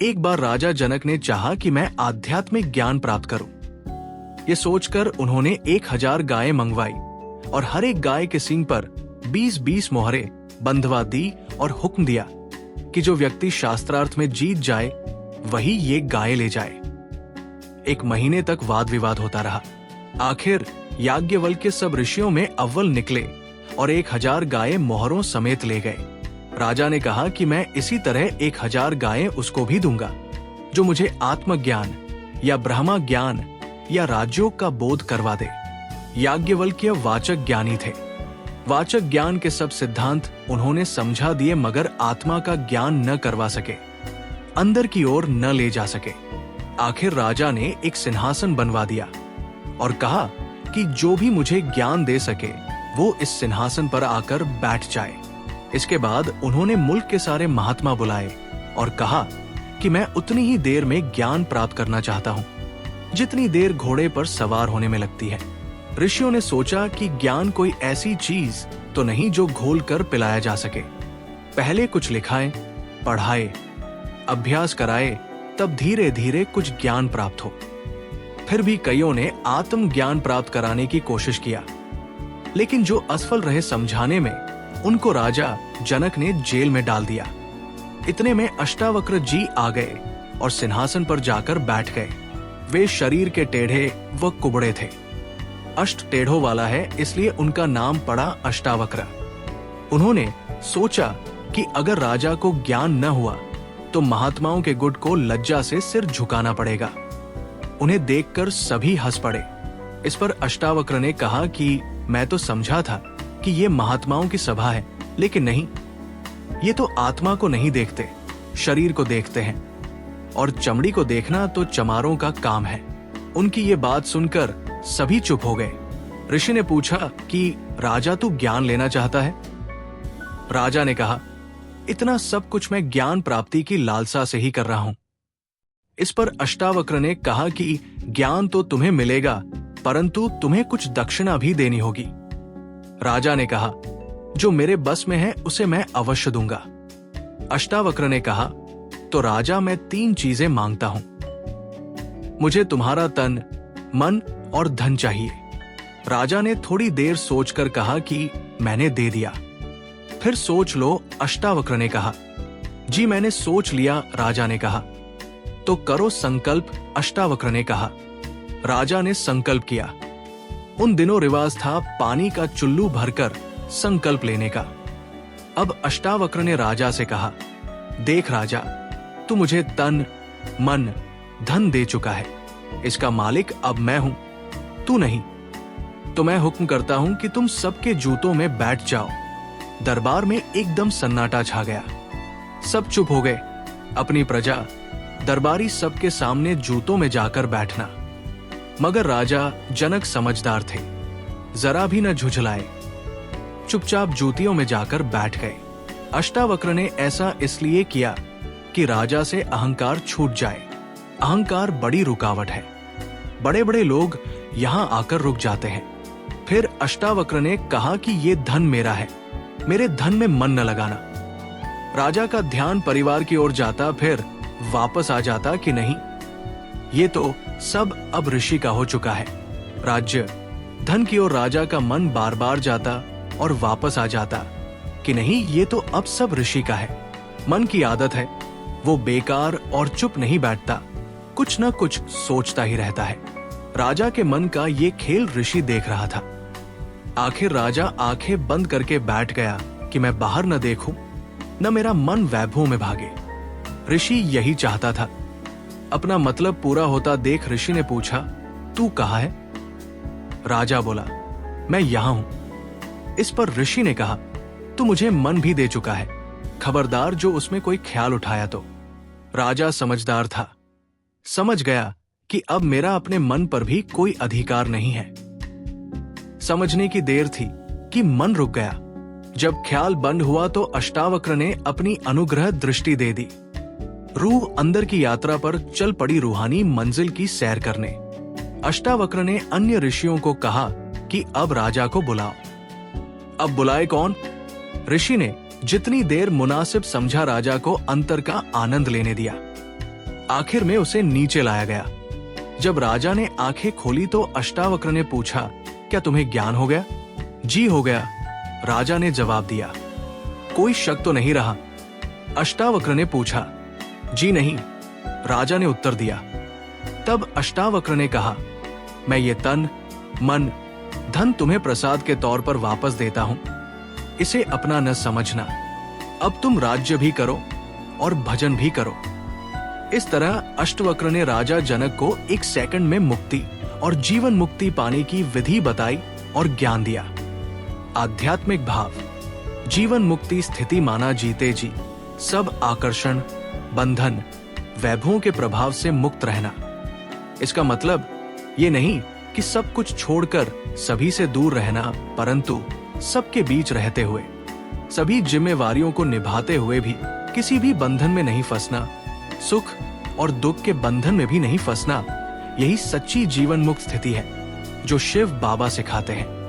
एक बार राजा जनक ने चाहा कि मैं आध्यात्मिक ज्ञान प्राप्त करूं। ये सोचकर उन्होंने 1000 गायें मंगवाई और हर एक गाय के सींग पर 20-20 मोहरें बंधवा दी और हुक्म दिया कि जो व्यक्ति शास्त्रार्थ में जीत जाए वही ये गायें ले जाए। 1 महीने तक वाद विवाद होता रहा। आखिर याज्ञवल्क्य के सब ऋषियों में अव्वल निकले और 1000 गायें मोहरों समेत ले गए। राजा ने कहा कि मैं इसी तरह 1000 गायें उसको भी दूंगा जो मुझे आत्मज्ञान या ब्रह्मा ज्ञान या राजयोग का बोध करवा दे। याज्ञवल्क्य वाचक ज्ञानी थे। वाचक ज्ञान के सब सिद्धांत उन्होंने समझा दिए, मगर आत्मा का ज्ञान न करवा सके, अंदर की ओर न ले जा सके। आखिर राजा ने एक सिंहासन बनवा दिया और कहा कि जो भी मुझे ज्ञान दे सके वो इस सिंहासन पर आकर बैठ जाए। इसके बाद उन्होंने मुल्क के सारे महात्मा बुलाए और कहा कि मैं उतनी ही देर में ज्ञान प्राप्त करना चाहता हूँ जितनी देर घोड़े पर सवार होने में लगती है। ऋषियों ने सोचा कि ज्ञान कोई ऐसी चीज तो नहीं जो घोल कर पिलाया जा सके। पहले कुछ लिखाए, पढ़ाए, अभ्यास कराए, तब धीरे धीरे कुछ ज्ञान प्राप्त हो। फिर भी कईयों ने आत्म ज्ञान प्राप्त कराने की कोशिश किया, लेकिन जो असफल रहे समझाने में, उनको राजा जनक ने जेल में डाल दिया। इतने में अष्टावक्र जी आ गए और सिंहासन पर जाकर बैठ गए। वे शरीर के टेढ़े व कुबड़े थे। अष्ट टेढ़ों वाला है, इसलिए उनका नाम पड़ा अष्टावक्र। उन्होंने सोचा कि अगर राजा को ज्ञान न हुआ तो महात्माओं के गुट को लज्जा से सिर झुकाना पड़ेगा। उन्हें देखकर सभी हंस पड़े। इस पर अष्टावक्र ने कहा कि मैं तो समझा था कि ये महात्माओं की सभा है, लेकिन नहीं, ये तो आत्मा को नहीं देखते, शरीर को देखते हैं, और चमड़ी को देखना तो चमारों का काम है। उनकी ये बात सुनकर सभी चुप हो गए। ऋषि ने पूछा कि राजा तू ज्ञान लेना चाहता है? राजा ने कहा, इतना सब कुछ मैं ज्ञान प्राप्ति की लालसा से ही कर रहा हूं। इस पर अष्टावक्र ने कहा कि ज्ञान तो तुम्हें मिलेगा, परंतु तुम्हें कुछ दक्षिणा भी देनी होगी। राजा ने कहा, जो मेरे बस में है उसे मैं अवश्य दूंगा। अष्टावक्र ने कहा, तो राजा मैं 3 चीजें मांगता हूं। मुझे तुम्हारा तन, मन और धन चाहिए। राजा ने थोड़ी देर सोचकर कहा कि मैंने दे दिया। फिर सोच लो, अष्टावक्र ने कहा। जी मैंने सोच लिया, राजा ने कहा। तो करो संकल्प, अष्टावक्र ने कहा। राजा ने संकल्प किया। उन दिनों रिवाज था पानी का चुल्लू भरकर संकल्प लेने का। अब अष्टावक्र ने राजा से कहा, देख राजा, तू मुझे तन, मन, धन दे चुका है। इसका मालिक अब मैं हूं, तू नहीं। तो मैं हुक्म करता हूं कि तुम सबके जूतों में बैठ जाओ। दरबार में एकदम सन्नाटा छा गया। सब चुप हो गए। अपनी प्रजा, दरबारी सबके सामने जूतों में जाकर बैठना। मगर राजा जनक समझदार थे, जरा भी न झुझलाए, चुपचाप जूतियों में जाकर बैठ गए। अष्टावक्र ने ऐसा इसलिए किया कि राजा से अहंकार छूट जाए। अहंकार बड़ी रुकावट है। बड़े बड़े लोग यहाँ आकर रुक जाते हैं। फिर अष्टावक्र ने कहा कि ये धन मेरा है, मेरे धन में मन न लगाना। राजा का ध्यान परिवार की ओर जाता, फिर वापस आ जाता कि नहीं, ये तो सब अब ऋषि का हो चुका है। राज्य, धन की ओर राजा का मन बार बार जाता और वापस आ जाता कि नहीं, ये तो अब सब ऋषि का है। मन की आदत है, वो बेकार और चुप नहीं बैठता, कुछ न कुछ सोचता ही रहता है। राजा के मन का ये खेल ऋषि देख रहा था। आखिर राजा आंखें बंद करके बैठ गया कि मैं बाहर न देखूं, न मेरा मन वैभव में भागे। ऋषि यही चाहता था। अपना मतलब पूरा होता देख ऋषि ने पूछा, तू कहाँ है? राजा बोला, मैं यहां हूं। इस पर ऋषि ने कहा, तू मुझे मन भी दे चुका है, खबरदार जो उसमें कोई ख्याल उठाया तो। राजा समझदार था, समझ गया कि अब मेरा अपने मन पर भी कोई अधिकार नहीं है। समझने की देर थी कि मन रुक गया। जब ख्याल बंद हुआ तो अष्टावक्र ने अपनी अनुग्रह दृष्टि दे दी। रूह अंदर की यात्रा पर चल पड़ी रूहानी मंजिल की सैर करने। अष्टावक्र ने अन्य ऋषियों को कहा कि अब राजा को बुलाओ। अब बुलाए कौन? ऋषि ने जितनी देर मुनासिब समझा राजा को अंतर का आनंद लेने दिया। आखिर में उसे नीचे लाया गया। जब राजा ने आंखें खोली तो अष्टावक्र ने पूछा, क्या तुम्हें ज्ञान हो गया? जी हो गया, राजा ने जवाब दिया। कोई शक तो नहीं रहा? अष्टावक्र ने पूछा। जी नहीं, राजा ने उत्तर दिया। तब अष्टावक्र ने कहा, मैं ये तन, मन, धन तुम्हें प्रसाद के तौर पर वापस देता हूं। इसे अपना न समझना। अब तुम राज्य भी करो और भजन भी करो। इस तरह अष्टवक्र ने राजा जनक को 1 सेकंड में मुक्ति और जीवन मुक्ति पाने की विधि बताई और ज्ञान दिया। आध्यात्मिक भाव। जीवन मुक्ति स्थिति माना जीते जी सब आकर्षण, बंधन, वैभवों के प्रभाव से मुक्त रहना। इसका मतलब ये नहीं कि सब कुछ छोड़कर सभी से दूर रहना, परंतु सबके बीच रहते हुए, सभी जिम्मेवारियों को निभाते हुए भी किसी भी बंधन में नहीं फंसना, सुख और दुख के बंधन में भी नहीं फंसना। यही सच्ची जीवन मुक्त स्थिति है जो शिव बाबा सिखाते हैं।